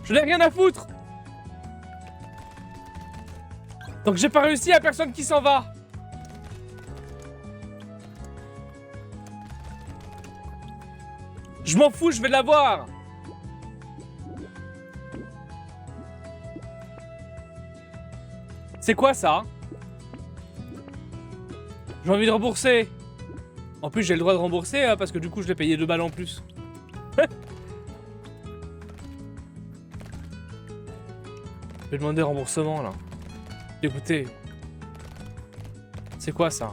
Je n'ai rien à foutre. Donc j'ai pas réussi, à personne qui s'en va. Je m'en fous, je vais l'avoir. C'est quoi ça? J'ai envie de rembourser. En plus j'ai le droit de rembourser parce que du coup je l'ai payé 2 balles en plus. Je vais demander remboursement là. Écoutez. C'est quoi ça?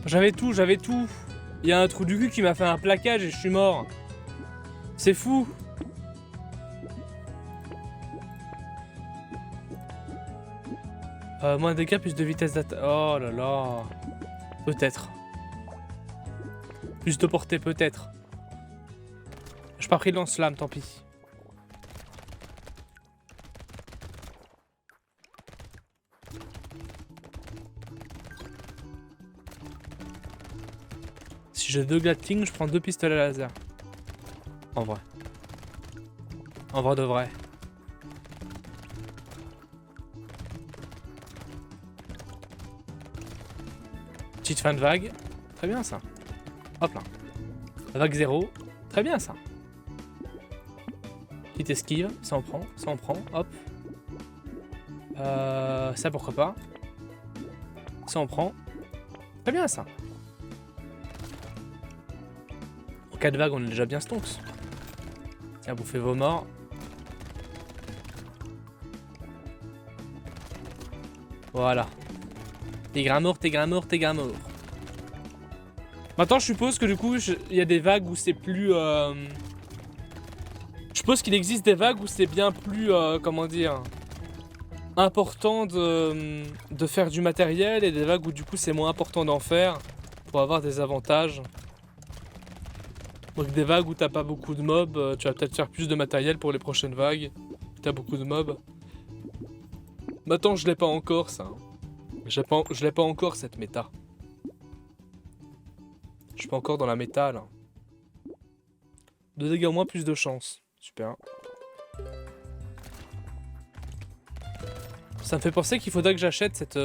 J'avais tout, j'avais tout. Il y a un trou du cul qui m'a fait un plaquage et je suis mort. C'est fou. Moins de dégâts, plus de vitesse d'attaque. Oh là là. Peut-être. Plus de portée, peut-être. J'ai pas pris de lance-flamme, tant pis. Si j'ai 2 Gatling, je prends 2 pistolets laser. En vrai. En vrai de vrai. Petite fin de vague. Très bien ça. Hop là. Vague 0. Très bien ça. Petite esquive. Ça en prend. Ça en prend. Hop. Ça pourquoi pas. Ça en prend. Très bien ça. En cas de vague, on est déjà bien stonks. Tiens, bouffez vos morts. Voilà. T'es grain mort, t'es grain mort, t'es grain mort. Maintenant, je suppose que du coup, il y a des vagues où c'est plus... Je suppose qu'il existe des vagues où c'est bien plus... comment dire... important de faire du matériel et des vagues où du coup c'est moins important d'en faire pour avoir des avantages. Donc des vagues où t'as pas beaucoup de mobs, tu vas peut-être faire plus de matériel pour les prochaines vagues. T'as beaucoup de mobs. Maintenant, je l'ai pas encore ça. Je l'ai pas encore cette méta. Je suis pas encore dans la méta là. 2 dégâts au moins, plus de chance. Super. Ça me fait penser qu'il faudrait que j'achète cette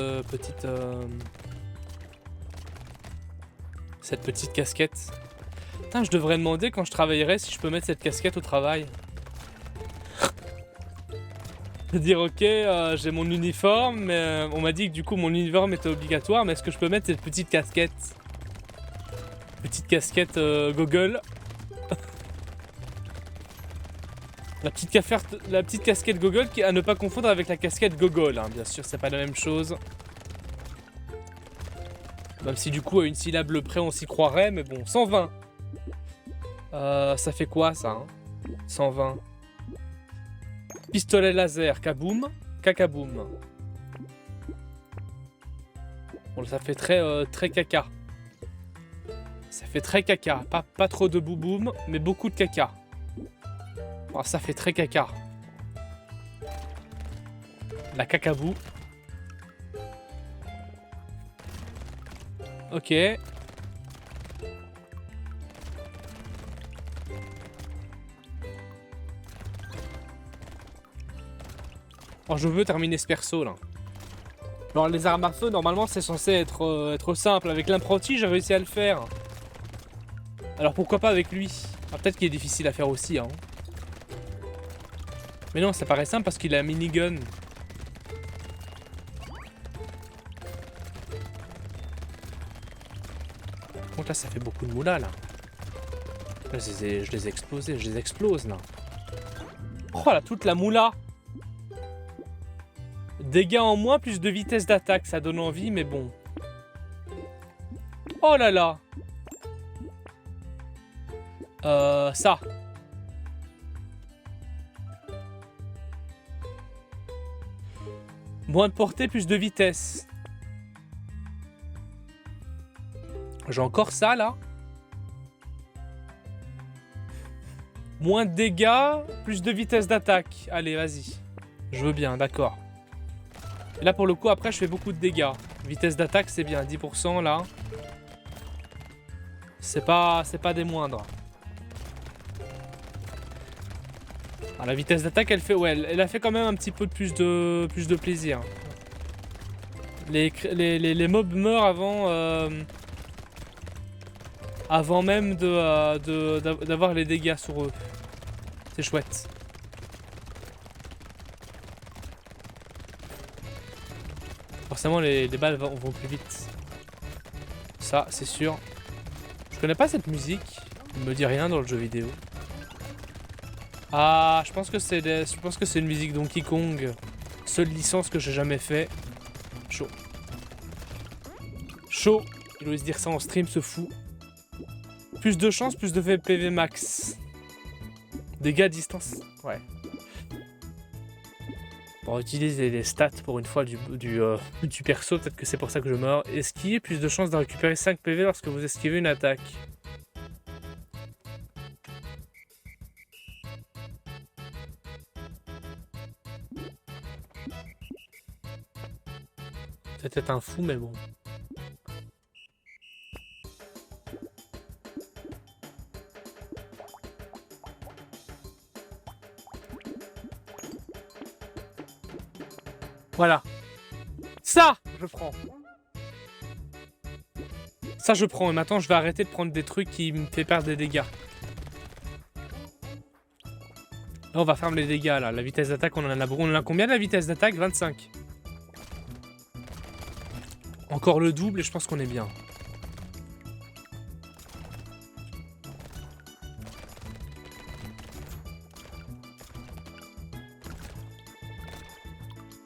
petite casquette. Putain, je devrais demander quand je travaillerai si je peux mettre cette casquette au travail. Dire ok, j'ai mon uniforme, mais on m'a dit que du coup mon uniforme était obligatoire, mais est-ce que je peux mettre cette petite casquette? Petite casquette Google. La petite casquette Google à ne pas confondre avec la casquette Google, hein. Bien sûr, c'est pas la même chose. Même si du coup, à une syllabe près, on s'y croirait, mais bon, 120. Ça fait quoi, ça hein 120. Pistolet laser, kaboom, kakaboom. Bon, ça fait très caca. Ça fait très caca. Pas trop de bouboum, mais beaucoup de caca. Oh, ça fait très caca. La cacabou. Ok. Oh, je veux terminer ce perso là. Alors les armes à feu, normalement c'est censé être simple. Avec l'apprenti, j'ai réussi à le faire. Alors pourquoi pas avec lui? Ah, peut-être qu'il est difficile à faire aussi, hein. Mais non, ça paraît simple parce qu'il a un minigun. Donc là, ça fait beaucoup de moula, là. Là, je les ai explosés, je les explose, là. Oh là, toute la moula. Dégâts en moins, plus de vitesse d'attaque, ça donne envie, mais bon. Oh là là. Ça. Moins de portée, plus de vitesse. J'ai encore ça, là. Moins de dégâts, plus de vitesse d'attaque. Allez, vas-y. Je veux bien, d'accord. Et là, pour le coup, après, je fais beaucoup de dégâts. Vitesse d'attaque, c'est bien. 10% là. C'est pas des moindres. Ah, la vitesse d'attaque, elle fait, ouais, elle a fait quand même un petit peu plus de plaisir. Les mobs meurent avant même d'avoir les dégâts sur eux. C'est chouette. Forcément, les balles vont plus vite. Ça, c'est sûr. Je connais pas cette musique. Il me dit rien dans le jeu vidéo. Ah, je pense que c'est une musique Donkey Kong. Seule licence que j'ai jamais fait. Chaud. Chaud. Il ose dire ça en stream, ce fou. Plus de chance, plus de PV max. Dégâts à distance. Ouais. On utilise les stats pour une fois du perso, peut-être que c'est pour ça que je meurs. Esquive, plus de chances de récupérer 5 PV lorsque vous esquivez une attaque. C'est peut-être un fou, mais bon. Voilà. Ça, je prends. Ça, je prends. Et maintenant, je vais arrêter de prendre des trucs qui me fait perdre des dégâts. Là, on va faire les dégâts, là. La vitesse d'attaque, on en a beaucoup. On en a combien de la vitesse d'attaque? 25. Encore le double et je pense qu'on est bien.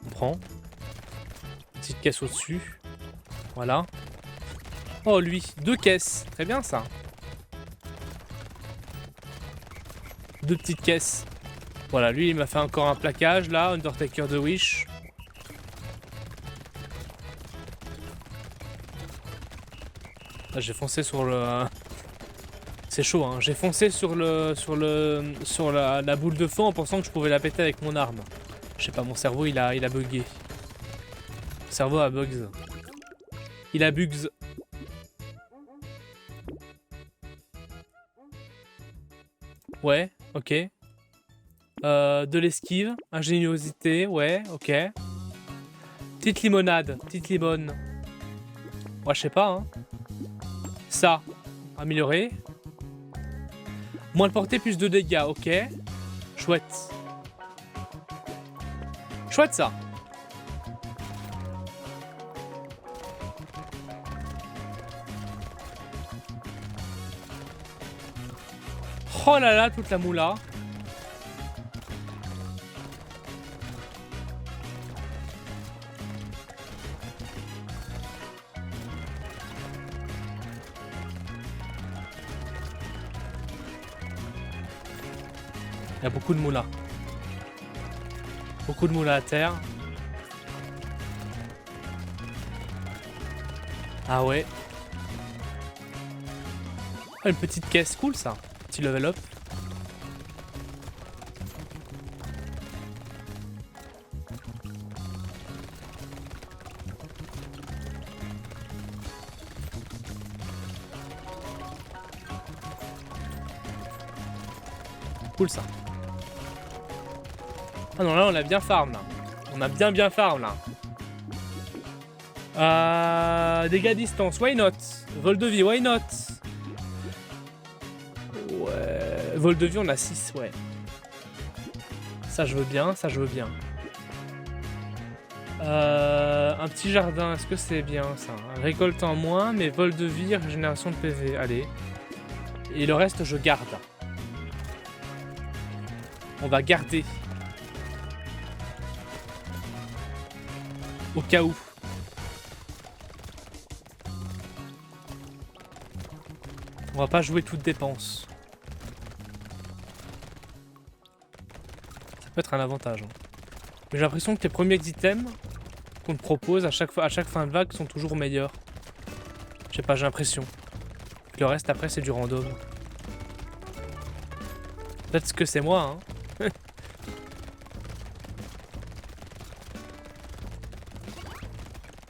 On prend. Petite caisse au-dessus. Voilà. Oh, lui. 2 caisses. Très bien, ça. 2 petites caisses. Voilà, lui, il m'a fait encore un plaquage, là. Undertaker de Wish. Là, j'ai foncé sur le... C'est chaud, hein. J'ai foncé sur la boule de feu en pensant que je pouvais la péter avec mon arme. Je sais pas, mon cerveau, il a bugué. Mon cerveau a bugs. Il a bugs. Ouais, ok. De l'esquive, ingéniosité, ouais, ok. Petite limonade, petite limone. Ouais, je sais pas, hein. Ça, amélioré. Moins de portée, plus de dégâts, ok. Chouette. Chouette, ça. Oh là là, toute la moula. Il y a beaucoup de moula. Beaucoup de moula à terre. Ah ouais. Ah, une petite caisse, cool ça. Petit level up. Cool ça. Ah non, là on a bien farm là. On a bien farm là. Dégâts à distance, why not? Vol de vie, why not? Ouais. Vol de vie, on a 6, ouais. Ça je veux bien, ça je veux bien. Un petit jardin, est-ce que c'est bien ça? Récolte en moins, mais vol de vie, régénération de PV. Allez. Et le reste, je garde. On va garder. Au cas où. On va pas jouer toute dépense. Ça peut être un avantage. Hein. Mais j'ai l'impression que tes premiers items qu'on te propose à chaque fin de vague sont toujours meilleurs. Je sais pas, j'ai l'impression. Le reste après c'est du random. Peut-être que c'est moi, hein.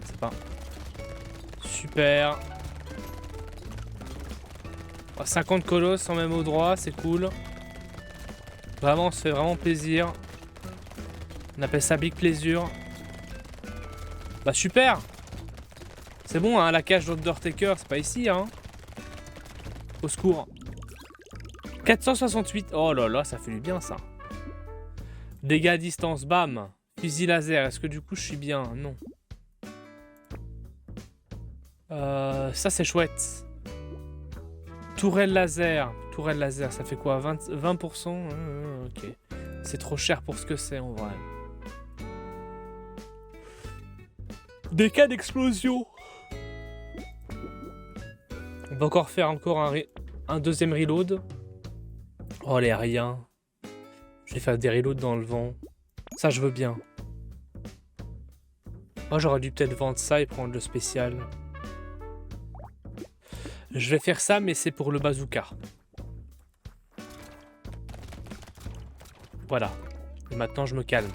C'est pas. super. 50 colosses sans même au droit, c'est cool. Vraiment, on se fait vraiment plaisir. On appelle ça Big Pleasure. Bah super. C'est bon, hein, la cage d'Undertaker, c'est pas ici, hein. Au secours. 468. Oh là là, ça fait du bien, ça. Dégâts à distance, bam. Fusil laser, est-ce que du coup je suis bien? Non. Ça c'est chouette. Tourelle laser. Tourelle laser, ça fait quoi? 20%. Ok. C'est trop cher pour ce que c'est en vrai. Des cas d'explosion. On va encore faire un deuxième reload. Oh les rien. Je vais faire des reloads dans le vent. Ça je veux bien. Oh j'aurais dû peut-être vendre ça et prendre le spécial. Je vais faire ça mais c'est pour le bazooka. Voilà. Et maintenant je me calme.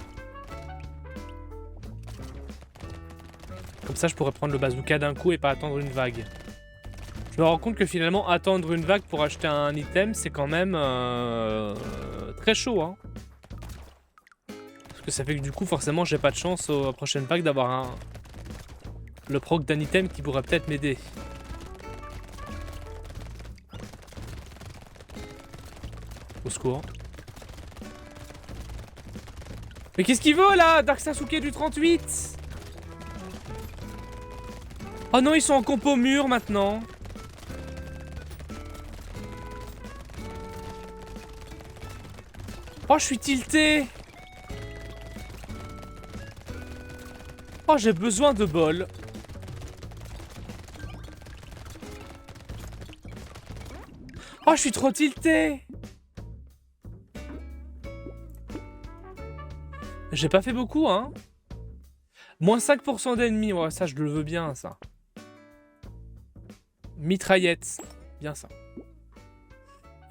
Comme ça je pourrais prendre le bazooka d'un coup et pas attendre une vague. Je me rends compte que finalement attendre une vague pour acheter un item c'est quand même très chaud hein. Parce que ça fait que du coup forcément j'ai pas de chance aux prochaines vagues d'avoir le proc d'un item qui pourrait peut-être m'aider. Au secours. Mais qu'est-ce qu'il veut là, Dark Sasuke du 38? Oh non, ils sont en compo mur maintenant. Oh, je suis tilté. Oh, j'ai besoin de bol. Oh, je suis trop tilté. J'ai pas fait beaucoup, hein. Moins 5% d'ennemis, ouais, ça je le veux bien, ça. Mitraillette, bien ça.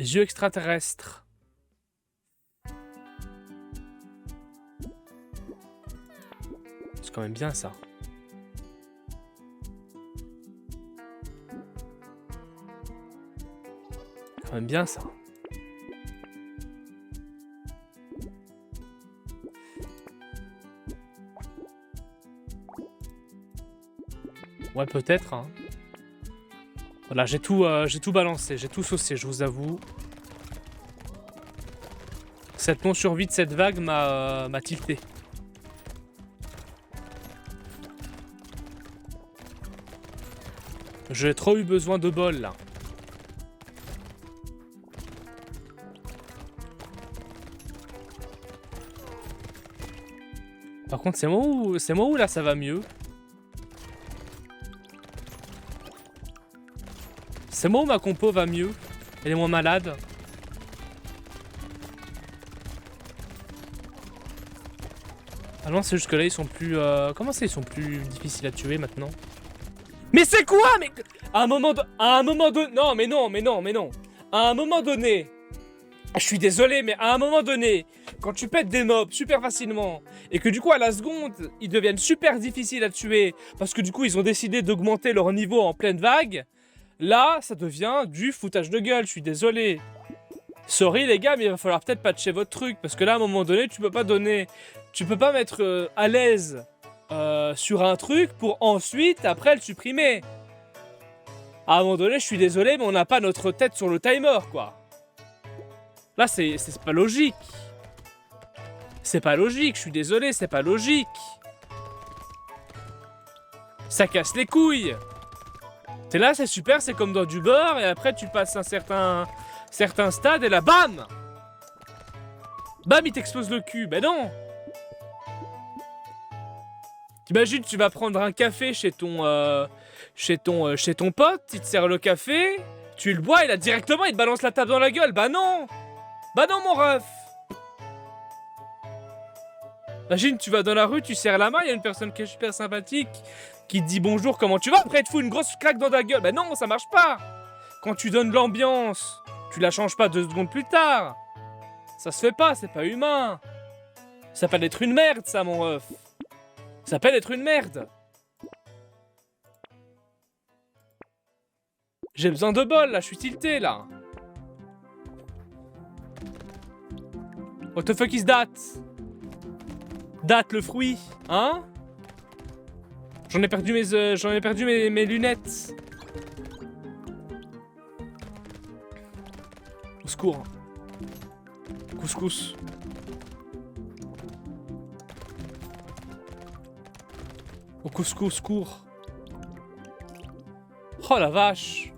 Yeux extraterrestres. C'est quand même bien ça. Quand même bien ça. Ouais, peut-être. Hein. Voilà, j'ai tout balancé, j'ai tout saucé, je vous avoue. Cette non-survie de cette vague m'a tilté. J'ai trop eu besoin de bol, là. Par contre, c'est moi où là ça va mieux. C'est moi où ma compo va mieux. Elle est moins malade. Ah non, c'est juste que là ils sont plus... Comment ça ils sont plus difficiles à tuer maintenant? Mais c'est quoi? Mais à un moment donné... Non, mais non, mais non, mais non. À un moment donné... Je suis désolé, mais à un moment donné, quand tu pètes des mobs super facilement, et que du coup à la seconde, ils deviennent super difficiles à tuer, parce que du coup ils ont décidé d'augmenter leur niveau en pleine vague... Là, ça devient du foutage de gueule, je suis désolé. Sorry les gars, mais il va falloir peut-être patcher votre truc, parce que là, à un moment donné, tu peux pas donner... Tu peux pas mettre à l'aise sur un truc pour ensuite, après, le supprimer. À un moment donné, je suis désolé, mais on n'a pas notre tête sur le timer, quoi. Là, c'est pas logique. C'est pas logique, je suis désolé, c'est pas logique. Ça casse les couilles. T'es là, c'est super, c'est comme dans du beurre, et après tu passes un certain stade, et là, bam! Bam, il t'explose le cul, ben non! T'imagines, tu vas prendre un café chez ton pote, il te sert le café, tu le bois, et là, directement, il te balance la table dans la gueule, bah non! Bah non, mon ref! Imagine, tu vas dans la rue, tu serres la main, il y a une personne qui est super sympathique, qui te dit bonjour, comment tu vas? Après, elle te fout une grosse claque dans ta gueule. Ben non, ça marche pas. Quand tu donnes l'ambiance, tu la changes pas 2 secondes plus tard. Ça se fait pas, c'est pas humain. Ça s'appelle être une merde, ça, mon ref. Ça s'appelle être une merde. J'ai besoin de bol là, je suis tilté là. What the fuck is that? Date le fruit, hein? J'en ai perdu mes lunettes. Au secours. Couscous. Au couscous, cours. Oh la vache.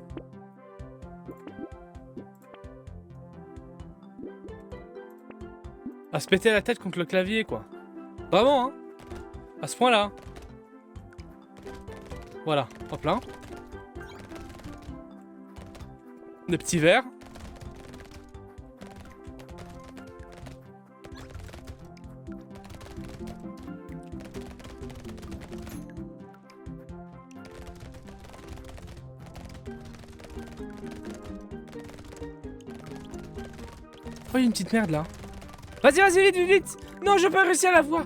À se péter la tête contre le clavier, quoi. Vraiment, hein. À ce point-là. Voilà, hop là. Des petits verres. Oh, il y a une petite merde là. Vas-y, vas-y, vite, vite, vite. Non, j'ai pas réussi à la voir.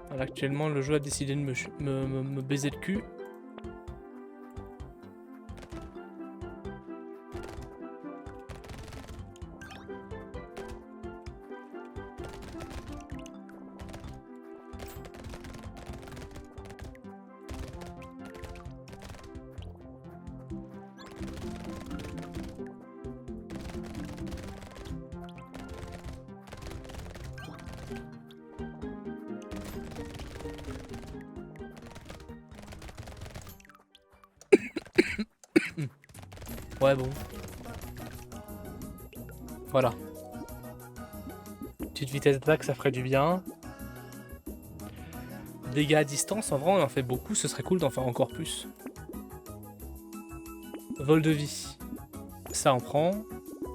Voilà, actuellement, le jeu a décidé de me baiser le cul. Ouais, bon. Voilà. Petite vitesse d'attaque, ça ferait du bien. Dégâts à distance, en vrai, on en fait beaucoup. Ce serait cool d'en faire encore plus. Vol de vie. Ça, on prend.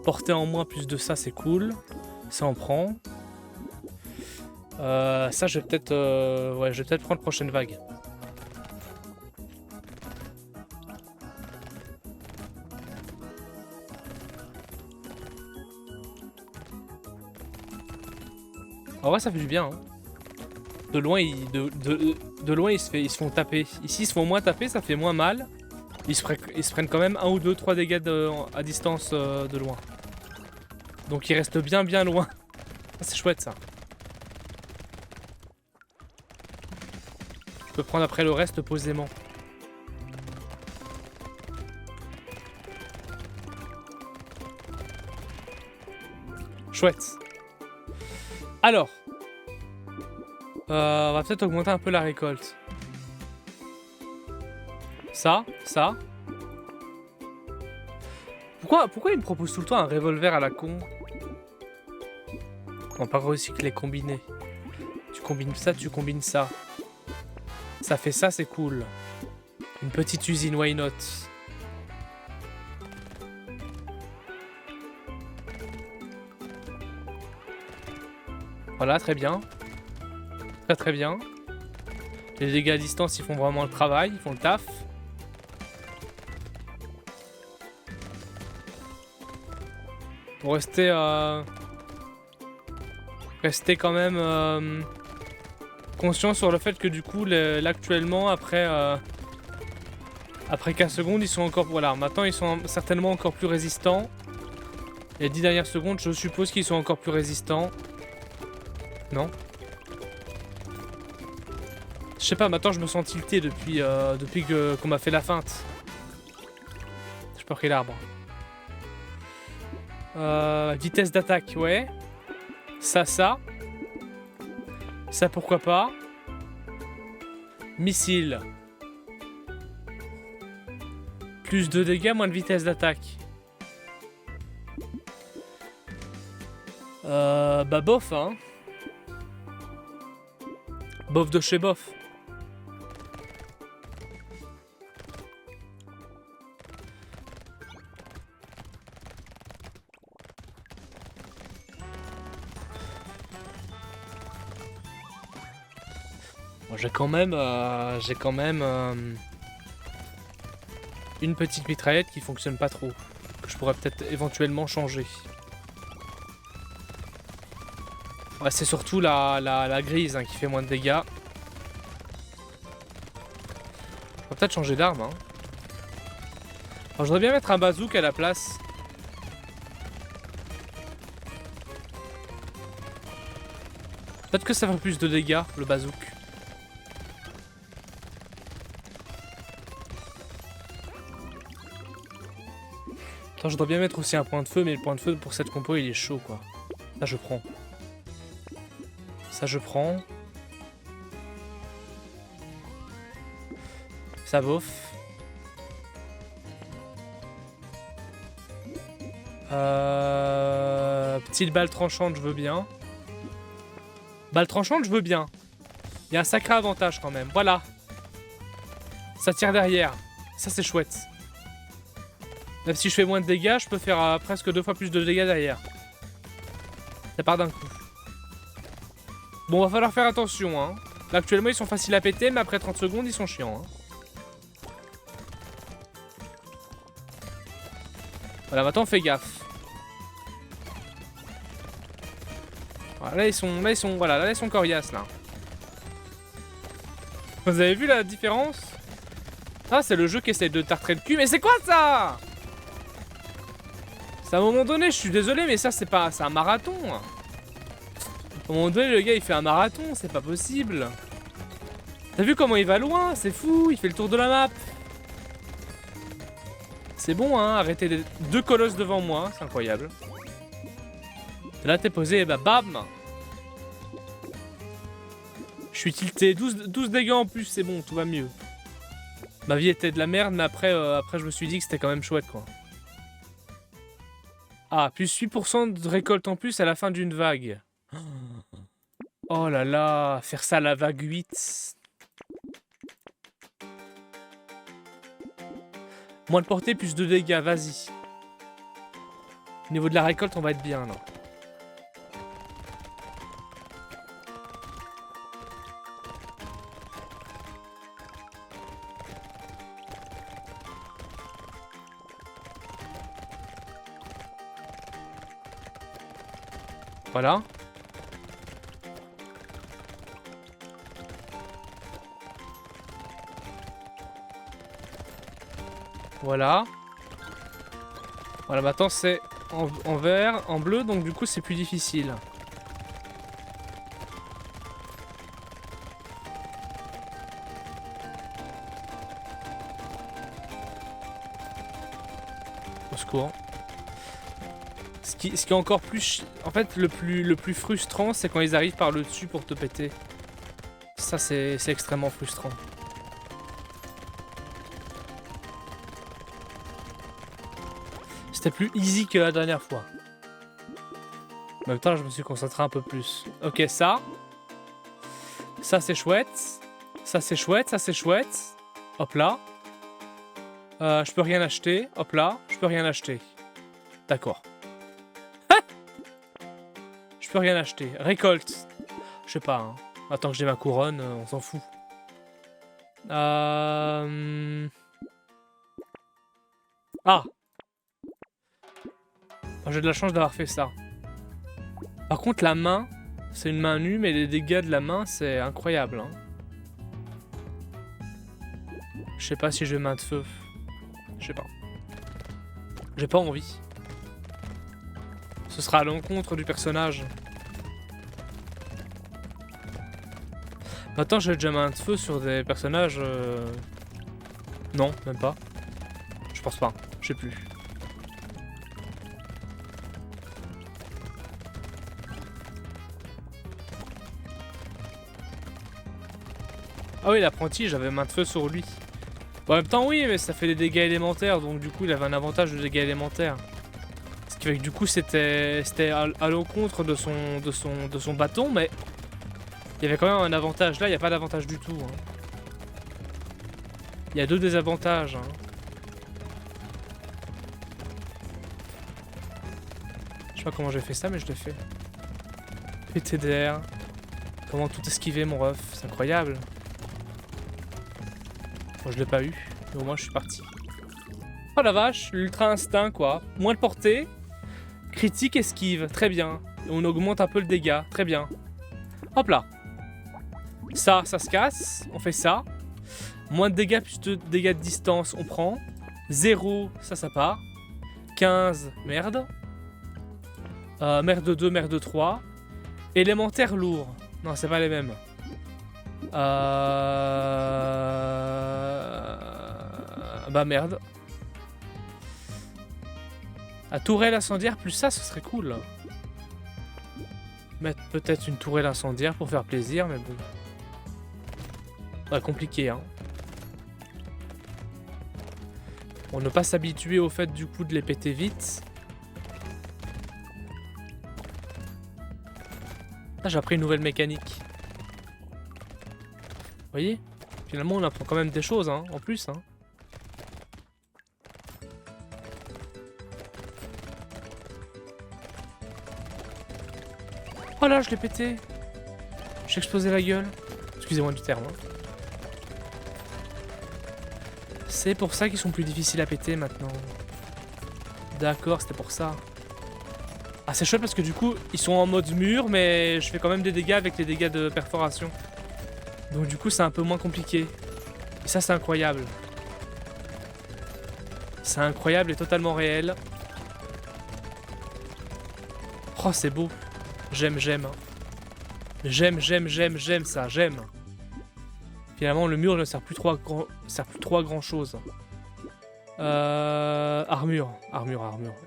Portée en moins, plus de ça, c'est cool. Ça, on prend. Ça, je vais peut-être ouais, je vais peut-être prendre prochaine vague. En vrai, ça fait du bien. Hein. De loin, de loin ils se font taper. Ici, ils se font moins taper, ça fait moins mal. Ils se prennent quand même 1 ou 2, 3 dégâts à distance de loin. Donc ils restent bien loin. C'est chouette ça. Je peux prendre après le reste posément. Chouette. Alors. On va peut-être augmenter un peu la récolte. Ça. Pourquoi il me propose tout le temps un revolver à la con? On va pas recycler, combiner. Tu combines ça, tu combines ça. Ça fait ça, c'est cool. Une petite usine, why not? Voilà, très bien. Très bien. Les dégâts à distance, ils font vraiment le travail, ils font le taf. Pour rester quand même conscient sur le fait que du coup, là actuellement, après 15 secondes, ils sont encore... Voilà, maintenant ils sont certainement encore plus résistants. Les 10 dernières secondes, je suppose qu'ils sont encore plus résistants. Non? Je sais pas, maintenant je me sens tilté depuis qu'on m'a fait la feinte. J'ai pas pris l'arbre. Vitesse d'attaque, ouais. Ça. Ça, pourquoi pas. Missile. Plus de dégâts, moins de vitesse d'attaque. Bah bof, hein. Bof de chez bof. J'ai quand même une petite mitraillette qui fonctionne pas trop, que je pourrais peut-être éventuellement changer. Ouais, c'est surtout la grise hein, qui fait moins de dégâts. On va peut-être changer d'arme. Hein. Alors, je voudrais bien mettre un bazook à la place. Peut-être que ça fait plus de dégâts, le bazook. Attends, je dois bien mettre aussi un point de feu, mais le point de feu pour cette compo, il est chaud, quoi. Ça, je prends. Ça, je prends. Ça bof. Petite balle tranchante, je veux bien. Balle tranchante, je veux bien. Il y a un sacré avantage quand même. Voilà. Ça tire derrière. Ça, c'est chouette. Même si je fais moins de dégâts, je peux faire presque 2 fois plus de dégâts derrière. Ça part d'un coup. Bon, va falloir faire attention. Hein. Là, actuellement, ils sont faciles à péter, mais après 30 secondes, ils sont chiants. Hein. Voilà, maintenant, on fait gaffe. Voilà, là, ils sont coriaces, là. Vous avez vu la différence? Ah, c'est le jeu qui essaie de tartrer le cul. Mais c'est quoi, ça? C'est à un moment donné, je suis désolé, mais ça, c'est un marathon. À un moment donné, le gars, il fait un marathon, c'est pas possible. T'as vu comment il va loin? C'est fou, il fait le tour de la map. C'est bon, hein, arrêtez les 2 colosses devant moi, c'est incroyable. Là, t'es posé, et bah bam. Je suis tilté, 12 dégâts en plus, c'est bon, tout va mieux. Ma vie était de la merde, mais après je me suis dit que c'était quand même chouette, quoi. Ah, plus 8% de récolte en plus à la fin d'une vague. Oh là là, faire ça à la vague 8. Moins de portée, plus de dégâts, vas-y. Au niveau de la récolte, on va être bien, là. Voilà. Voilà. Voilà, maintenant c'est en vert, en bleu, donc du coup c'est plus difficile. Au secours. Ce qui est encore plus... En fait, le plus frustrant, c'est quand ils arrivent par le dessus pour te péter. Ça, c'est extrêmement frustrant. C'était plus easy que la dernière fois. En même temps, je me suis concentré un peu plus. Ok, ça. Ça, c'est chouette. Ça, c'est chouette. Ça, c'est chouette. Hop là. Je peux rien acheter. Hop là. Je peux rien acheter. D'accord. Je peux rien acheter. Récolte. Je sais pas. Hein. Attends que j'ai ma couronne, on s'en fout. Ah. J'ai de la chance d'avoir fait ça. Par contre, la main, c'est une main nue, mais les dégâts de la main, c'est incroyable. Hein. Je sais pas si je vais main de feu. Je sais pas. J'ai pas envie. Ce sera à l'encontre du personnage. Maintenant, j'ai déjà main de feu sur des personnages... Non, même pas. Je pense pas. Je sais plus. Ah oui, l'apprenti, j'avais main de feu sur lui. Bon, en même temps, oui, mais ça fait des dégâts élémentaires, donc du coup, il avait un avantage de dégâts élémentaires. Ce qui fait que du coup, c'était à l'encontre de son bâton, mais il y avait quand même un avantage. Là, il n'y a pas d'avantage du tout. Hein. Il y a 2 désavantages. Hein. Je sais pas comment j'ai fait ça, mais je l'ai fait. PTDR. Comment tout esquiver, mon ref. C'est incroyable. Bon, je l'ai pas eu, mais au moins je suis parti. Oh la vache, l'ultra instinct quoi. Moins de portée. Critique, esquive, très bien. Et on augmente un peu le dégât. Très bien. Hop là. Ça se casse. On fait ça. Moins de dégâts, plus de dégâts de distance, on prend. 0, ça part. 15, merde. Merde 2, merde 3. Élémentaire lourd. Non, c'est pas les mêmes. Bah merde. La tourelle incendiaire plus ça, ce serait cool. Mettre peut-être une tourelle incendiaire pour faire plaisir, mais bon. Ouais, compliqué, hein. On ne pas s'habituer au fait du coup de les péter vite. Ah, j'ai appris une nouvelle mécanique. Vous voyez? Finalement, on apprend quand même des choses, hein, en plus, hein. Oh là, je l'ai pété. J'ai explosé la gueule. Excusez-moi du terme. Hein. C'est pour ça qu'ils sont plus difficiles à péter maintenant. D'accord, c'était pour ça. Ah, c'est chouette parce que du coup, ils sont en mode mur, mais je fais quand même des dégâts avec les dégâts de perforation. Donc du coup, c'est un peu moins compliqué. Et ça, c'est incroyable. C'est incroyable et totalement réel. Oh, c'est beau. J'aime. J'aime ça, j'aime. Finalement, le mur ne sert plus trop à grand chose. Armure.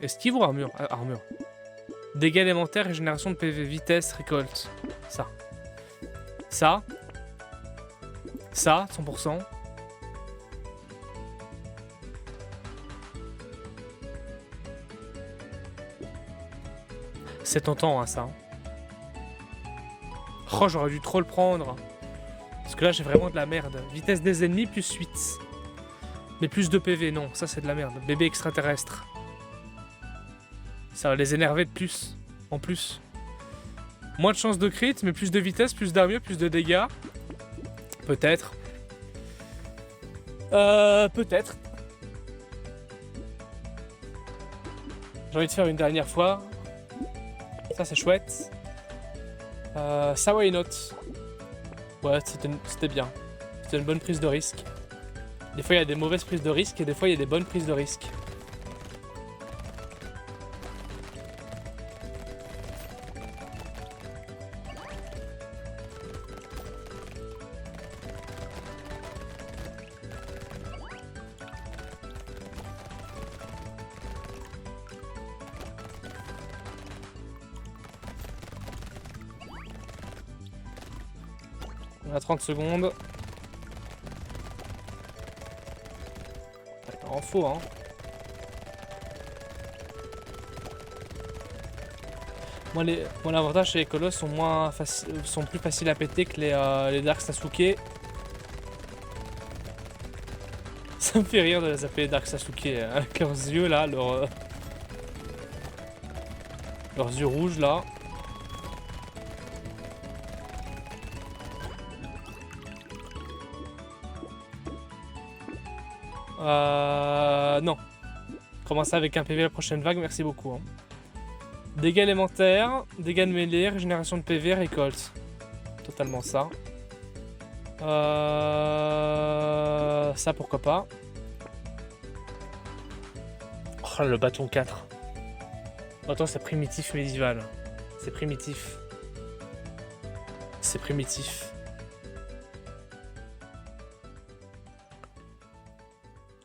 Esquive ou armure? Armure. Dégâts élémentaires, régénération de PV, vitesse, récolte. Ça. Ça, 100%. C'est tentant, hein, ça. Oh, j'aurais dû trop le prendre. Parce que là, j'ai vraiment de la merde. Vitesse des ennemis, plus 8. Mais plus de PV, non. Ça, c'est de la merde. Bébé extraterrestre. Ça va les énerver de plus. En plus. Moins de chances de crit, mais plus de vitesse, plus d'armure, plus de dégâts. Peut-être. Peut-être. J'ai envie de faire une dernière fois. Ça, c'est chouette. Ça, why not? Ouais, c'était bien. C'était une bonne prise de risque. Des fois, il y a des mauvaises prises de risque et des fois, il y a des bonnes prises de risque. On a 30 secondes. En faux, hein. Moi, l'avantage, c'est les colosses sont plus faciles à péter que les Dark Sasuke. Ça me fait rire de les appeler Dark Sasuke, hein, avec leurs yeux là, leurs yeux rouges là. Non. Commencez avec un PV la prochaine vague, merci beaucoup. Hein. Dégâts élémentaires, dégâts de mêlée, régénération de PV, récolte. Totalement ça. Ça pourquoi pas. Oh le bâton 4. Attends, c'est primitif médiéval. C'est primitif. C'est primitif.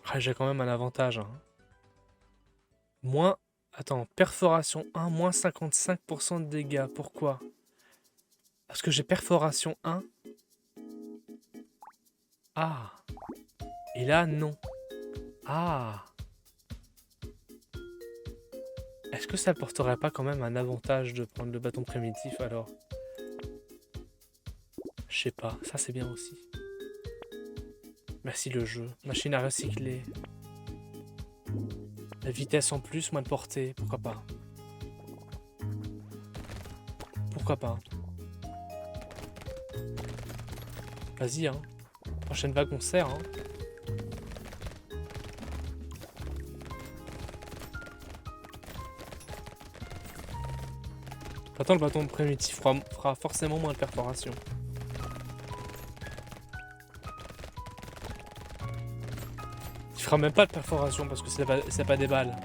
Ah, j'ai quand même un avantage. Hein. Moins... Attends, perforation 1, moins 55% de dégâts. Pourquoi? Parce que j'ai perforation 1. Ah. Et là, non. Ah. Est-ce que ça porterait pas quand même un avantage de prendre le bâton primitif alors? Je sais pas, ça c'est bien aussi. Merci le jeu. Machine à recycler. La vitesse en plus, moins de portée, pourquoi pas? Pourquoi pas? Vas-y, hein. Prochaine vague, on sert, hein. Attends, le bâton primitif fera forcément moins de perforation. Il fera même pas de perforation parce que c'est pas des balles.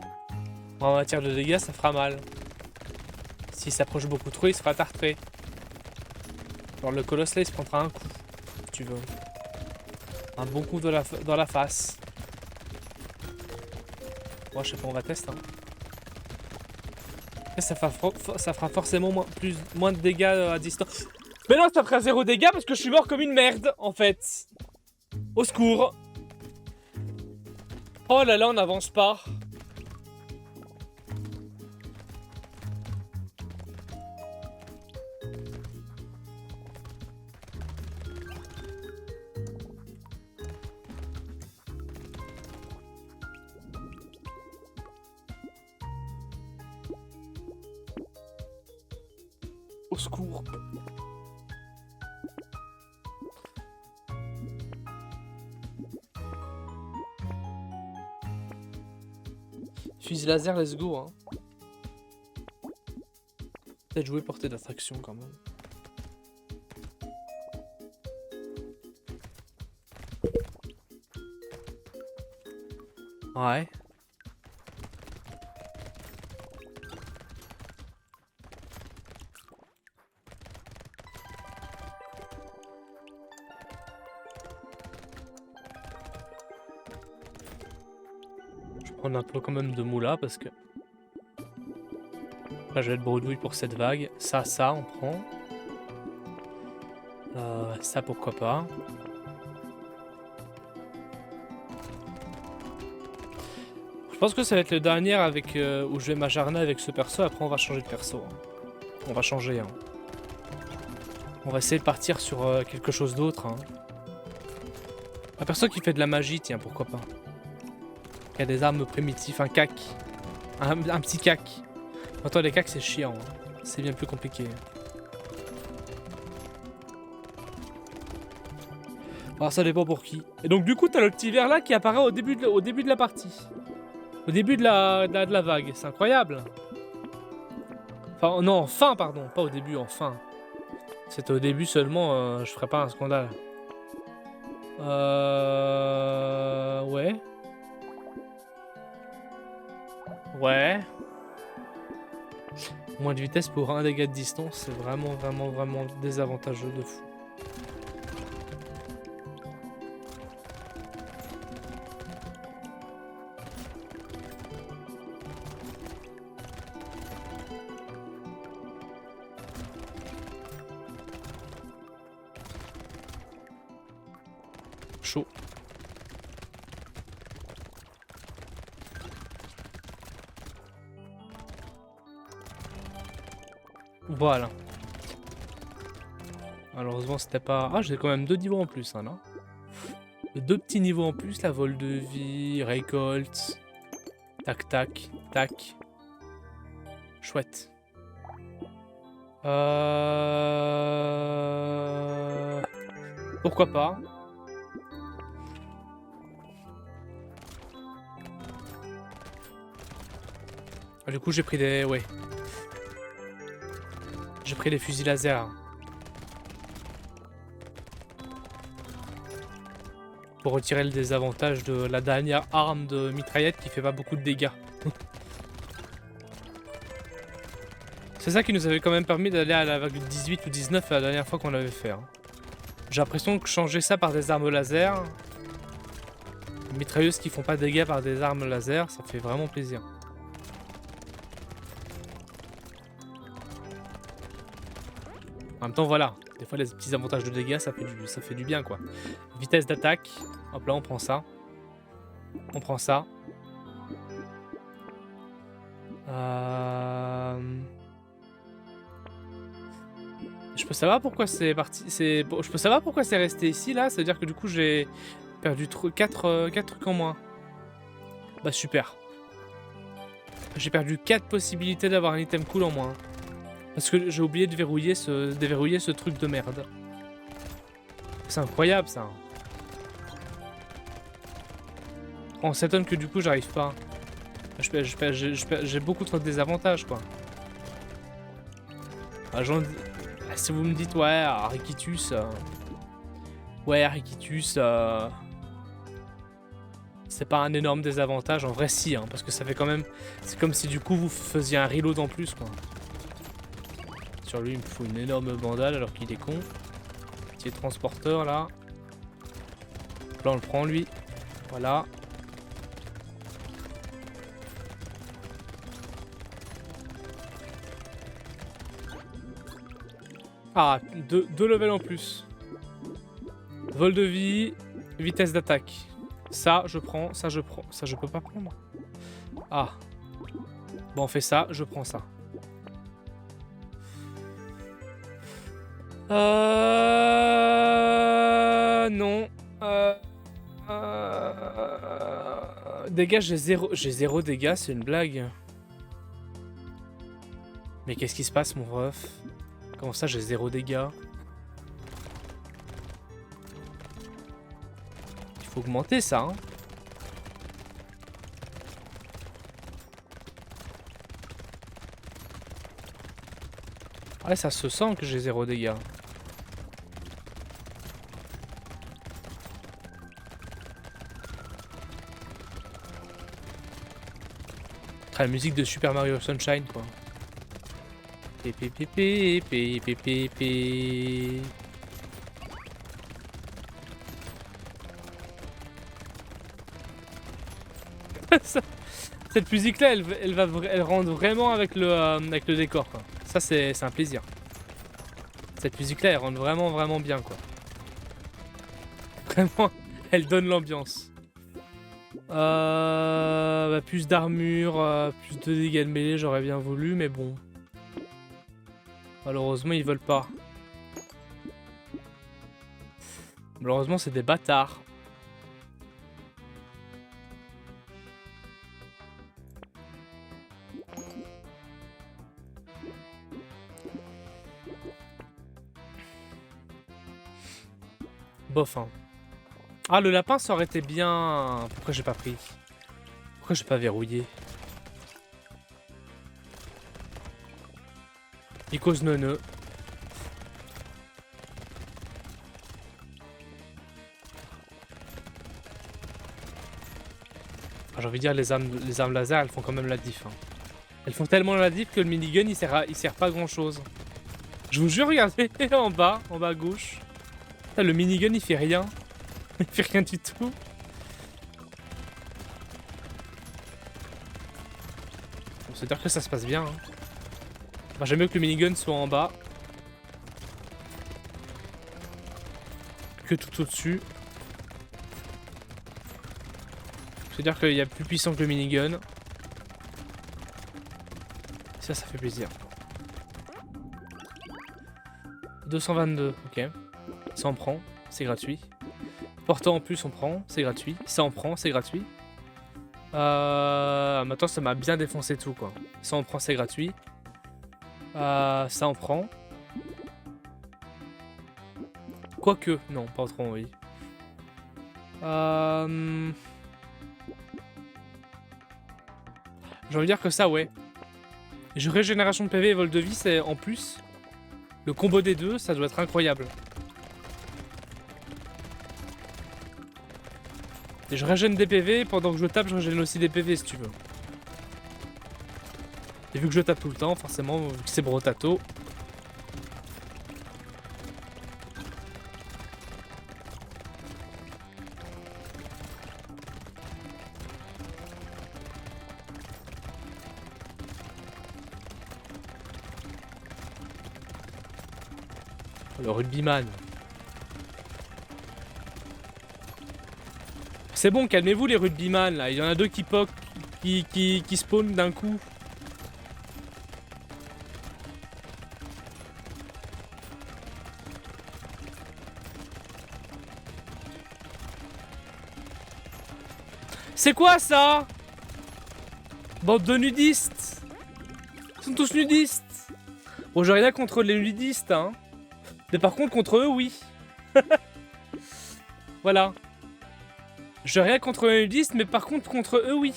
En matière de dégâts, ça fera mal. S'il s'approche beaucoup trop, il se fera tartrer. Alors le colosse là, il se prendra un coup, si tu veux. Un bon coup dans la face. Moi, je sais pas, on va tester. Hein. Et ça fera forcément moins de dégâts à distance. Mais non, ça fera 0 dégâts parce que je suis mort comme une merde, en fait. Au secours. Oh là là, on n'avance pas. Au secours. Fusil laser, let's go. Hein. Peut-être jouer portée d'attraction quand même. Ouais. On a un peu quand même de moula parce que... Là, je vais être bredouille pour cette vague. Ça, on prend. Ça, pourquoi pas. Je pense que ça va être le dernier avec où je vais m'acharner avec ce perso. Après, on va changer de perso. Hein. On va changer. Hein. On va essayer de partir sur quelque chose d'autre. Hein. Un perso qui fait de la magie, tiens, pourquoi pas. Il y a des armes primitives, un cac. Un petit cac. Attends, les cacs, c'est chiant. Hein. C'est bien plus compliqué. Alors, ça dépend pour qui. Et donc, du coup, t'as le petit verre là qui apparaît au début de la partie. Au début de la vague. C'est incroyable. Enfin, non, en fin, pardon. Pas au début, en fin. C'était au début seulement. Je ferais pas un scandale. Ouais. Ouais. Moins de vitesse pour un dégât de distance, c'est vraiment désavantageux de fou. Chaud. Voilà. Malheureusement, c'était pas... Ah, j'ai quand même 2 niveaux en plus, hein, là. 2 petits niveaux en plus, la vol de vie, récolte. Tac, tac, tac. Chouette. Pourquoi pas. Du coup, j'ai pris des... Ouais. J'ai pris les fusils laser. Pour retirer le désavantage de la dernière arme de mitraillette qui fait pas beaucoup de dégâts. C'est ça qui nous avait quand même permis d'aller à la vague 18 ou 19 la dernière fois qu'on l'avait fait. Hein. J'ai l'impression que changer ça par des armes laser, mitrailleuses qui font pas de dégâts par des armes laser, ça fait vraiment plaisir. En même temps, voilà, des fois les petits avantages de dégâts, ça fait du bien quoi. Vitesse d'attaque, hop là, on prend ça. On prend ça. Je peux savoir pourquoi c'est parti. Je peux savoir pourquoi c'est resté ici là. Ça veut dire que du coup j'ai perdu 4 trucs en moins. Bah super. J'ai perdu 4 possibilités d'avoir un item cool en moins. Parce que j'ai oublié de déverrouiller ce truc de merde. C'est incroyable ça. On s'étonne que du coup j'arrive pas. J'ai beaucoup trop de désavantages quoi. Si vous me dites, ouais, Arikitus... Ouais, Arikitus... C'est pas un énorme désavantage, en vrai si, hein, parce que ça fait quand même... C'est comme si du coup vous faisiez un reload en plus, quoi. Sur lui, il me faut une énorme bandale alors qu'il est con. Petit transporteur, là. Là, on le prend, lui. Voilà. Ah, deux levels en plus. Vol de vie, vitesse d'attaque. Ça, je prends. Ça, je prends. Ça, je peux pas prendre. Ah. Bon, on fait ça. Je prends ça. Non. Dégâts, j'ai zéro dégâts, c'est une blague. Mais qu'est-ce qui se passe, mon ref? Comment ça, j'ai 0 dégâts? Il faut augmenter ça, hein. Ouais, ça se sent que j'ai 0 dégâts. La musique de Super Mario Sunshine, quoi. Cette musique-là, elle rentre vraiment avec le décor, quoi. Ça, c'est un plaisir. Cette musique-là, elle rentre vraiment bien, quoi. Vraiment, elle donne l'ambiance. Plus d'armure, plus de dégâts de mêlée, j'aurais bien voulu, mais bon. Malheureusement, ils veulent pas. Malheureusement, c'est des bâtards. Bof, hein. Ah, le lapin, ça aurait été bien... Pourquoi j'ai pas pris? Pourquoi j'ai pas verrouillé? Il cause neuneux. Ah, j'ai envie de dire, les armes laser, elles font quand même la diff. Hein. Elles font tellement la diff que le minigun, il sert pas à grand chose. Je vous jure, regardez, en bas à gauche. Là, le minigun, il fait rien. Il fait rien du tout. C'est-à-dire que ça se passe bien. Hein. Enfin, j'aime mieux que le minigun soit en bas. Que tout au-dessus. C'est-à-dire qu'il y a plus puissant que le minigun. Ça fait plaisir. 222, ok. Ça en prend, c'est gratuit. Portant en plus, on prend, c'est gratuit. Ça en prend, c'est gratuit. Maintenant, ça m'a bien défoncé tout, quoi. Ça en prend, c'est gratuit. Ça en prend. Quoique, non, pas trop envie. J'ai envie de dire que ça, ouais. Régénération de PV et vol de vie, c'est en plus. Le combo des deux, ça doit être incroyable. Et je régène des PV, pendant que je tape, je régène aussi des PV si tu veux. Et vu que je tape tout le temps, forcément, vu que c'est Brotato. Le rugbyman. C'est bon, calmez-vous les rugbyman là. Il y en a deux qui poquent, qui spawnent d'un coup. C'est quoi ça? Bande de nudistes. Ils sont tous nudistes. Bon, j'ai rien contre les nudistes, hein. Mais par contre, contre eux, oui. Voilà. J'ai rien contre les nudistes, mais par contre, contre eux, oui.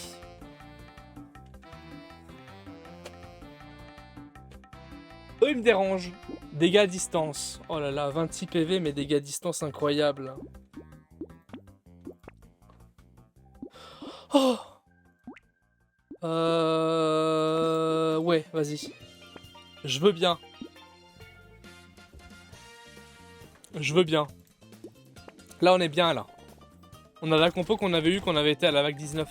Eux, ils me dérangent. Dégâts à distance. Oh là là, 26 PV, mais dégâts à distance incroyables. Oh. Ouais, vas-y. Je veux bien. Je veux bien. Là, on est bien, là. On a la compo qu'on avait eu quand on avait été à la vague 19.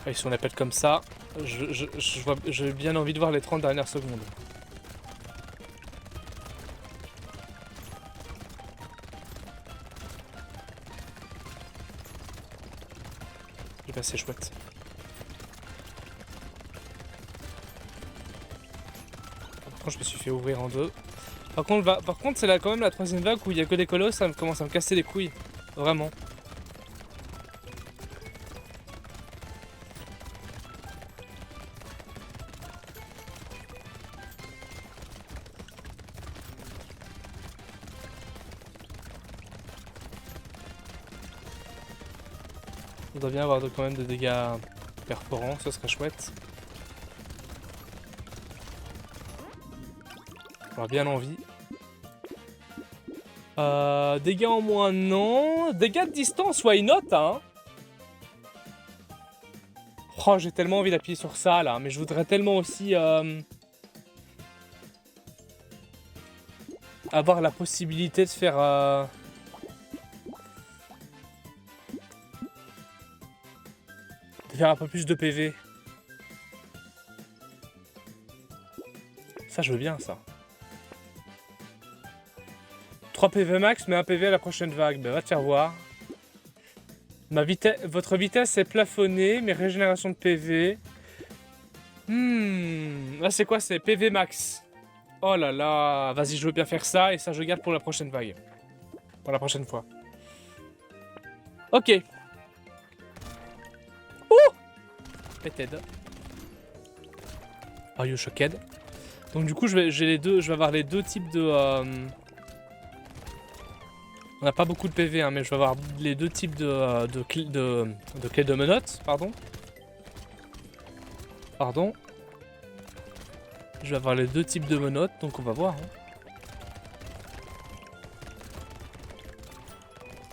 Et si on appelle comme ça, j'ai bien envie de voir les 30 dernières secondes. C'est chouette. Par contre, je me suis fait ouvrir en deux. Par contre, c'est là quand même la troisième vague où il y a que des colosses, ça commence à me casser les couilles. Vraiment. On doit bien avoir quand même des dégâts perforants, ce serait chouette. On a bien envie. Dégâts en moins, non. Dégâts de distance, why not, hein. Oh, j'ai tellement envie d'appuyer sur ça, là. Mais je voudrais tellement aussi... avoir la possibilité de faire... faire un peu plus de PV. Ça, je veux bien, ça. 3 PV max, mais 1 PV à la prochaine vague. Ben, va te faire voir. Votre vitesse est plafonnée, mais régénération de PV. Là, c'est quoi? C'est PV max. Oh là là. Vas-y, je veux bien faire ça, et ça, je garde pour la prochaine vague. Pour la prochaine fois. Ok. Peted. Are you shocked? Donc du coup je vais avoir les deux types de on n'a pas beaucoup de PV hein, mais je vais avoir les deux types de clés de menottes, pardon. Je vais avoir les deux types de menottes, donc on va voir. Hein.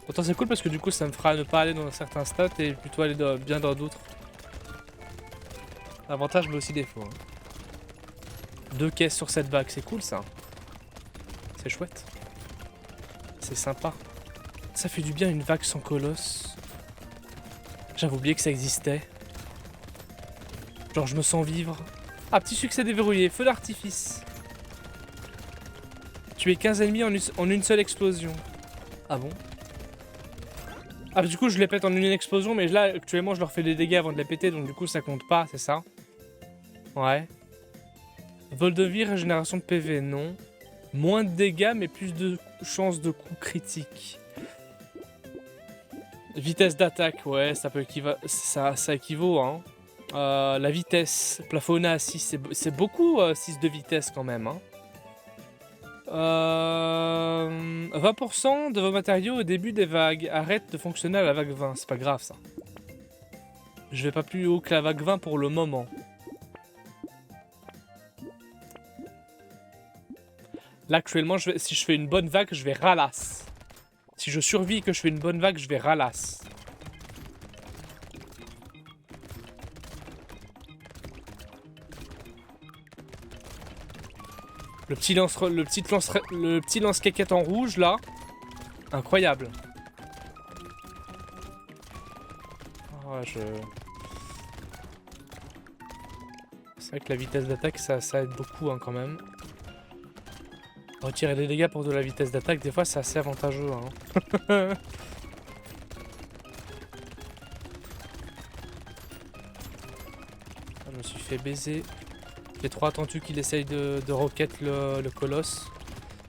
Pourtant c'est cool parce que du coup ça me fera ne pas aller dans certains stats et plutôt aller bien dans d'autres. Avantage mais aussi défaut. Hein. 2 caisses sur cette vague, c'est cool ça. C'est chouette. C'est sympa. Ça fait du bien une vague sans colosse. J'avais oublié que ça existait. Genre je me sens vivre. Ah, petit succès déverrouillé, feu d'artifice. Tuer 15 ennemis en une seule explosion. Ah bon? Ah du coup je les pète en une explosion mais là actuellement je leur fais des dégâts avant de les péter donc du coup ça compte pas, c'est ça? Ouais. Vol de vie, régénération de PV, non. Moins de dégâts mais plus de chances de coup critique. Vitesse d'attaque, ouais, ça peut ça équivaut, hein. La vitesse, plafonnée à 6, c'est beaucoup 6 de vitesse quand même, hein. 20% de vos matériaux au début des vagues arrêtent de fonctionner à la vague 20, c'est pas grave ça. Je vais pas plus haut que la vague 20 pour le moment. Là actuellement, si je fais une bonne vague, je vais ralasse. Si je survis et que je fais une bonne vague, je vais ralasse. Le petit lance-caquette en rouge là. Incroyable. Oh, c'est vrai que la vitesse d'attaque ça aide beaucoup hein, quand même. Retirer des dégâts pour de la vitesse d'attaque, des fois c'est assez avantageux. Hein. Je me suis fait baiser. Les 3 tentus qu'il essaye de rocket le colosse.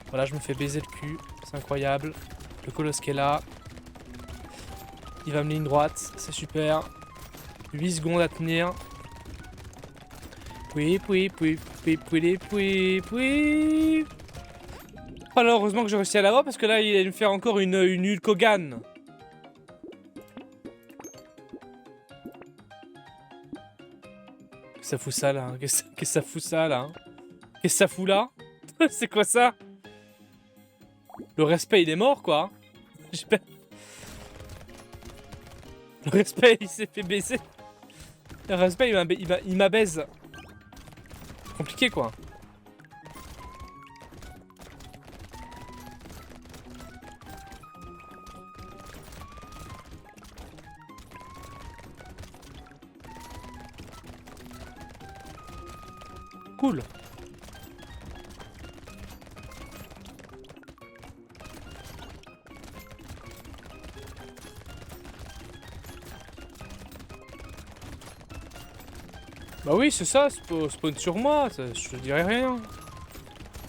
Voilà, je me fais baiser le cul. C'est incroyable. Le colosse qui est là. Il va me ligne droite. C'est super. 8 secondes à tenir. Oui. Alors, heureusement que j'ai réussi à l'avoir parce que là, il allait me faire encore une Hulk Hogan. ça fout ça là? Qu'est-ce que ça fout ça là? Qu'est-ce que ça fout là? C'est quoi ça? Le respect il est mort quoi. J'espère. Le respect il s'est fait baiser. Le respect il m'abaise. Compliqué quoi. Cool. Bah oui, c'est ça, spawn sur moi, je te dirais rien.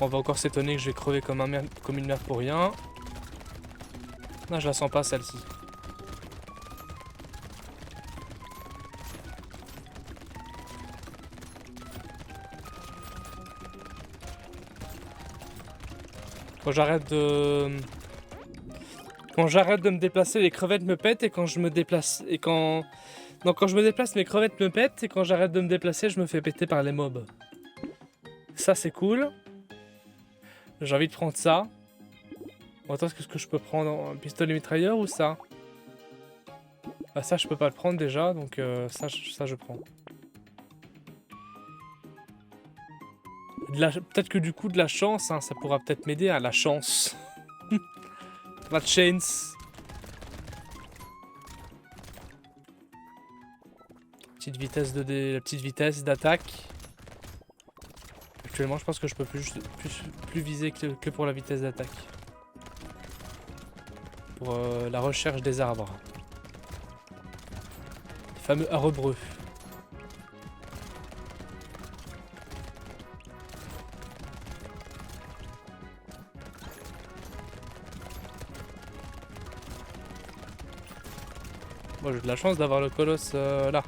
On va encore s'étonner que je vais crever comme une merde pour rien. Non, je la sens pas celle-ci. Quand j'arrête de me déplacer, les crevettes me pètent et quand je me déplace non, quand je me déplace, mes crevettes me pètent et quand j'arrête de me déplacer, je me fais péter par les mobs. Ça c'est cool. J'ai envie de prendre ça. Attends, est-ce que je peux prendre un pistolet mitrailleur ou ça? Bah ça je peux pas le prendre déjà, donc ça je prends. Peut-être que du coup de la chance, hein, ça pourra peut-être m'aider à la chance. La chance. Petite vitesse la petite vitesse d'attaque. Actuellement je pense que je peux plus viser que pour la vitesse d'attaque. Pour la recherche des arbres. Les fameux arbres. Moi j'ai de la chance d'avoir le colosse là.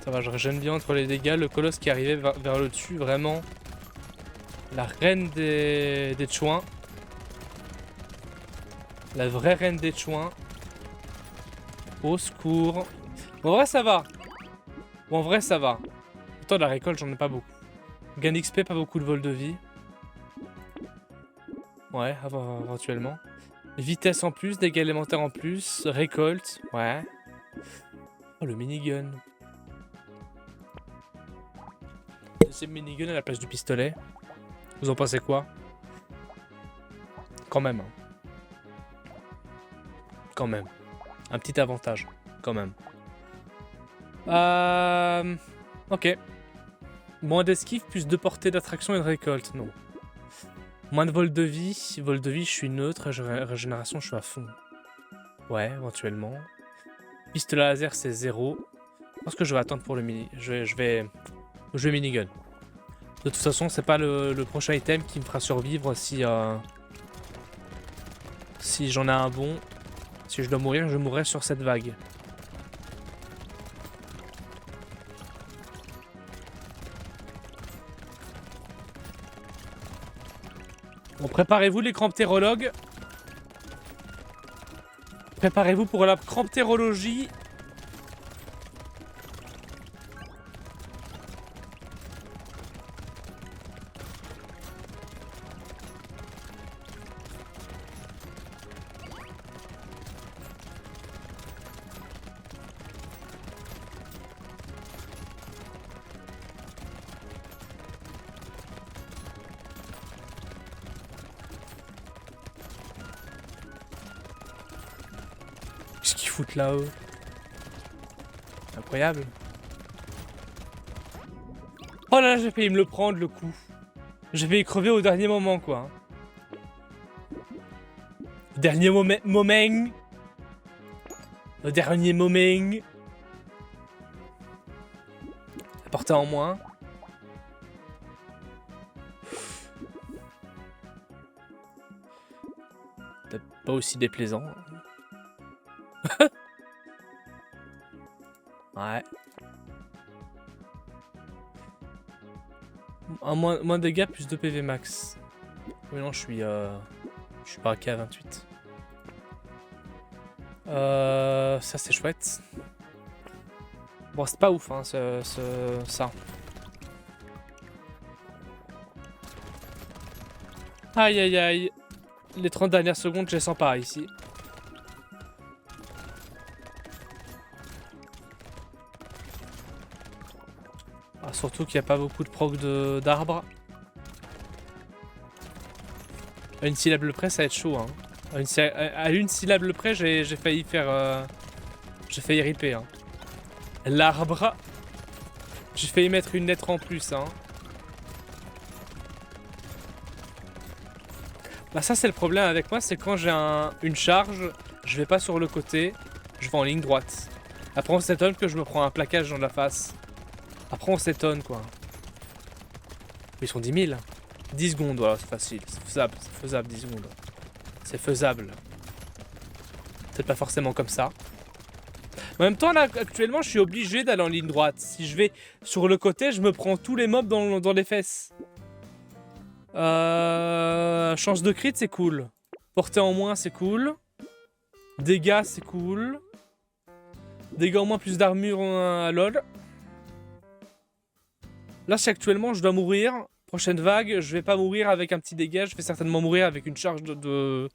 Ça va, je régène bien entre les dégâts. Le colosse qui arrivait vers le dessus, vraiment. La reine des chouins. La vraie reine des chouins. Au secours. Bon, en vrai ça va. Bon, en vrai ça va. Pourtant de la récolte j'en ai pas beaucoup. Gain d'XP, pas beaucoup de vol de vie. Ouais, éventuellement. Vitesse en plus, dégâts élémentaires en plus, récolte, ouais. Oh, le minigun. Deuxième minigun à la place du pistolet. Vous en pensez quoi? Quand même. Hein. Quand même. Un petit avantage. Quand même. Ok. Moins d'esquive, plus de portée d'attraction et de récolte. Non. Moins de vol de vie. Vol de vie, je suis neutre. Régénération, je suis à fond. Ouais, éventuellement. Pistolet laser, c'est 0. Je pense que je vais attendre pour le mini. Je vais minigun. De toute façon, c'est pas le prochain item qui me fera survivre si j'en ai un bon. Si je dois mourir, je mourrai sur cette vague. Bon, préparez-vous les cramptérologues. Préparez-vous pour la cramptérologie. Qu'est-ce qu'ils foutent là-haut? Incroyable. Oh là là, j'ai failli me le prendre le coup. J'ai failli crever au dernier moment quoi. Dernier moment. Le dernier moment. La portée en moins. Peut-être pas aussi déplaisant. Ouais. Moins de dégâts, plus de PV max. Oui, non, je suis Je suis braqué à 28. Ça c'est chouette. Bon, c'est pas ouf, hein, ça. Aïe aïe aïe. Les 30 dernières secondes, je les sens pas ici. Ah, surtout qu'il n'y a pas beaucoup de proc d'arbres. À une syllabe près, ça va être chaud. Hein. À une syllabe près, j'ai failli faire... J'ai failli ripper. Hein. L'arbre. J'ai failli mettre une lettre en plus. Hein. Bah ça c'est le problème avec moi, c'est quand j'ai une charge, je vais pas sur le côté, je vais en ligne droite. Après on s'étonne que je me prends un plaquage dans la face. Après on s'étonne quoi. Ils sont 10 000. 10 secondes, voilà, c'est facile, c'est faisable 10 secondes. C'est faisable. Peut-être pas forcément comme ça. En même temps là, actuellement je suis obligé d'aller en ligne droite. Si je vais sur le côté, je me prends tous les mobs dans les fesses. Chance de crit, c'est cool. Portée en moins, c'est cool. Dégâts, c'est cool. Dégâts en moins, plus d'armure, lol. Là, si actuellement je dois mourir, prochaine vague, je vais pas mourir avec un petit dégât. Je vais certainement mourir avec une charge de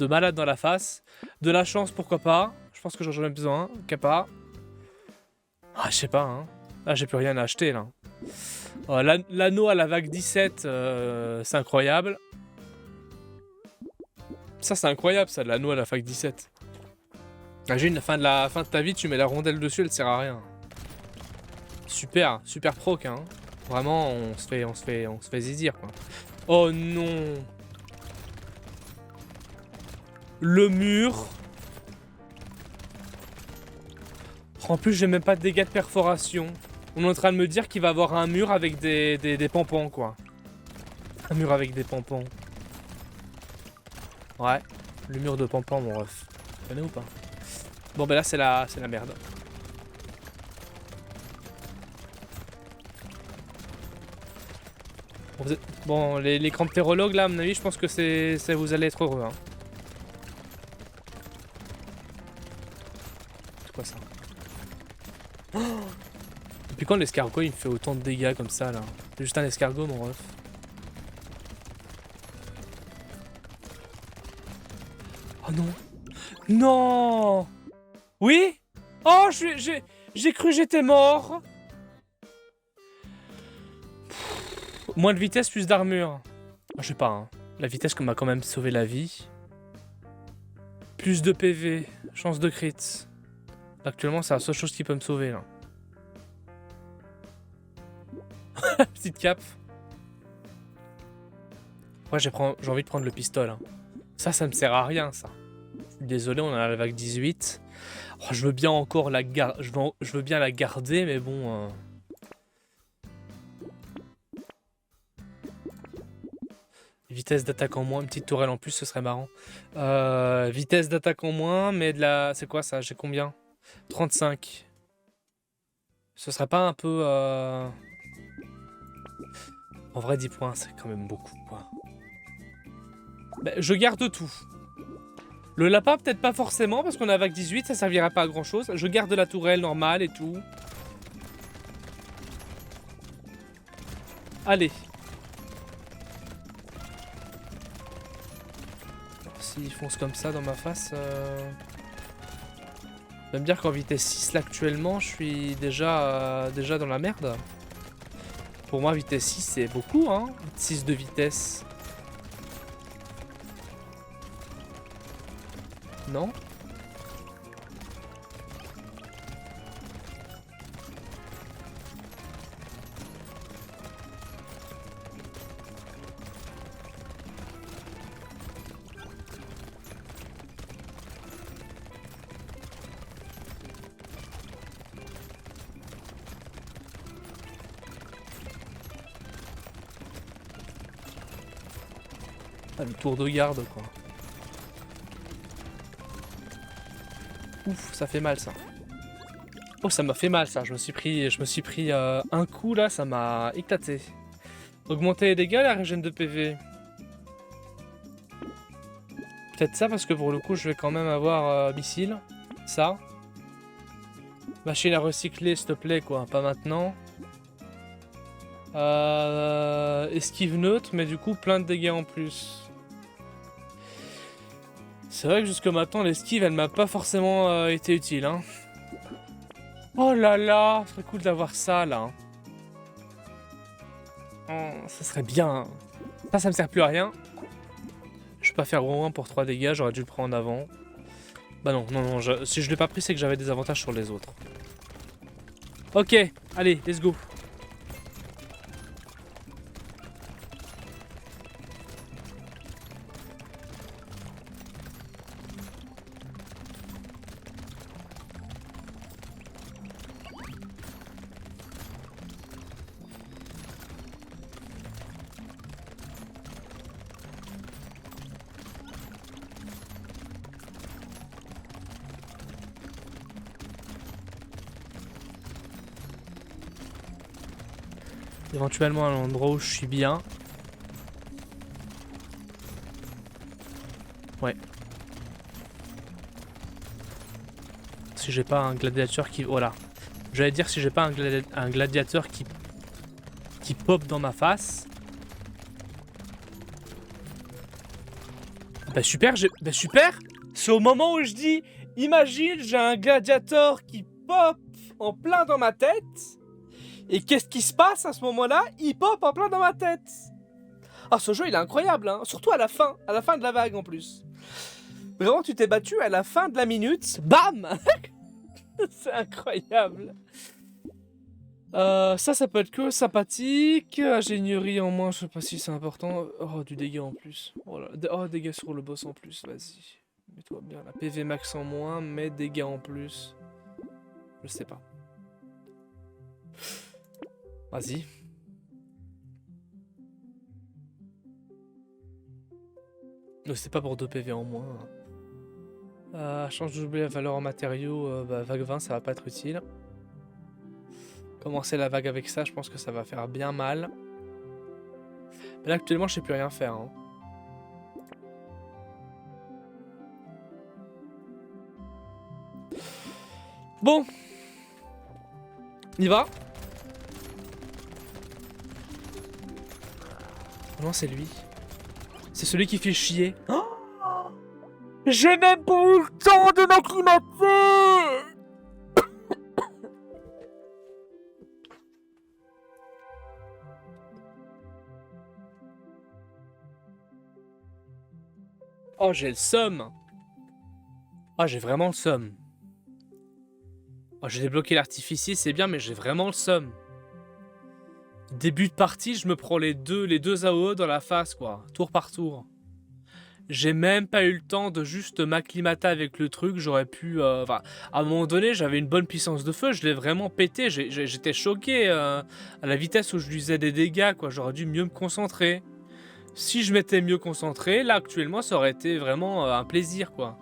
malade dans la face. De la chance, pourquoi pas. Je pense que j'en ai besoin. Kappa. Ah, je sais pas, hein. Là, j'ai plus rien à acheter, là. L'anneau à la vague 17, c'est incroyable. Ça, c'est incroyable, ça, l'anneau à la vague 17. Imagine, la fin de ta vie, tu mets la rondelle dessus, elle sert à rien. Super, super proc, hein. Vraiment, on se fait zizir, quoi. Oh non. Le mur. En plus, j'ai même pas de dégâts de perforation. On est en train de me dire qu'il va avoir un mur avec des pompons, quoi. Un mur avec des pompons. Ouais, le mur de pompons, mon ref. Tu connais ou pas? Bon, ben là, c'est la merde. Bon, les cramptérologues, là, à mon avis, je pense que vous allez être heureux. Hein. C'est quoi ça? Oh, depuis quand l'escargot il me fait autant de dégâts comme ça là? C'est juste un escargot mon ref. Oh non. Non. Oui. Oh j'ai cru que j'étais mort. Moins de vitesse, plus d'armure. Oh, je sais pas, hein. La vitesse m'a quand même sauvé la vie. Plus de PV, chance de crit. Actuellement c'est la seule chose qui peut me sauver là. Petite cape. Ouais, j'ai envie de prendre le pistolet. Hein. Ça me sert à rien, ça. Je suis désolé, on a la vague 18. Oh, je veux bien encore la garder. Je veux bien la garder, mais bon. Vitesse d'attaque en moins, une petite tourelle en plus, ce serait marrant. Vitesse d'attaque en moins, mais de la. C'est quoi ça? J'ai combien? 35. Ce serait pas un peu. En vrai, 10 points, c'est quand même beaucoup, quoi. Bah, je garde tout. Le lapin, peut-être pas forcément, parce qu'on a vague 18, ça servira pas à grand-chose. Je garde la tourelle normale et tout. Allez. S'il fonce comme ça dans ma face... Ça veut me dire qu'en vitesse 6, là, actuellement, je suis déjà dans la merde. Pour moi, vitesse 6, c'est beaucoup, hein. 6 de vitesse. Non? Ah, le tour de garde, quoi. Ouf, ça fait mal, ça. Oh, ça m'a fait mal, ça. Je me suis pris un coup, là, ça m'a éclaté. Augmenter les dégâts, la régène de PV. Peut-être ça, parce que pour le coup, je vais quand même avoir missile. Ça. Machine à recycler, s'il te plaît, quoi. Pas maintenant. Esquive neutre, mais du coup, plein de dégâts en plus. C'est vrai que jusque maintenant, l'esquive, elle m'a pas forcément été utile, hein. Oh là là, ce serait cool d'avoir ça, là. Oh, ça serait bien. Ça me sert plus à rien. Je peux pas faire gros 1 pour 3 dégâts, j'aurais dû le prendre avant. Bah non, si je l'ai pas pris, c'est que j'avais des avantages sur les autres. Ok, allez, let's go. Éventuellement à l'endroit où je suis bien. Ouais. Si j'ai pas un gladiateur qui... Voilà. J'allais dire si j'ai pas un gladiateur qui pop dans ma face. Bah super, bah super. C'est au moment où je dis, imagine j'ai un gladiateur qui pop en plein dans ma tête. Et qu'est-ce qui se passe à ce moment-là? Il pop en plein dans ma tête. Ah, ce jeu il est incroyable, hein. Surtout à la fin de la vague en plus. Vraiment, tu t'es battu à la fin de la minute, bam. C'est incroyable. Ça peut être que sympathique. Ingénierie en moins, je sais pas si c'est important. Oh, du dégât en plus. Oh, là. Oh, dégâts sur le boss en plus, vas-y. Mets-toi bien là. PV max en moins, mais dégâts en plus. Je sais pas. Vas-y. Ne c'est pas pour 2 PV en moins. Change de doubler la valeur en matériaux. Vague 20, ça va pas être utile. Commencer la vague avec ça, je pense que ça va faire bien mal. Mais là, actuellement, je sais plus rien faire. Hein. Bon. On y va. Non, c'est lui. C'est celui qui fait chier. Oh, j'ai même pas eu le temps de m'acclimater. Oh, j'ai le seum. Oh, j'ai vraiment le seum. Oh, j'ai débloqué l'artificier, c'est bien, mais j'ai vraiment le seum. Début de partie, je me prends les deux AOE dans la face, quoi. Tour par tour. J'ai même pas eu le temps de juste m'acclimater avec le truc. J'aurais pu... Enfin, à un moment donné, j'avais une bonne puissance de feu. Je l'ai vraiment pété. J'étais choqué à la vitesse où je lui faisais des dégâts, quoi. J'aurais dû mieux me concentrer. Si je m'étais mieux concentré, là, actuellement, ça aurait été vraiment un plaisir, quoi.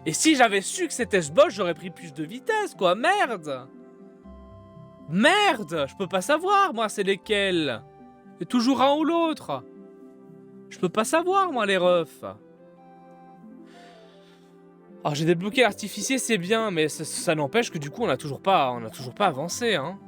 Et si j'avais su que c'était ce boss, j'aurais pris plus de vitesse, quoi. Merde! Merde! Je peux pas savoir, moi, c'est lesquels. C'est toujours un ou l'autre. Je peux pas savoir, moi, les refs. Alors, j'ai débloqué l'artificier, c'est bien, mais ça n'empêche que du coup, on a toujours pas avancé, hein.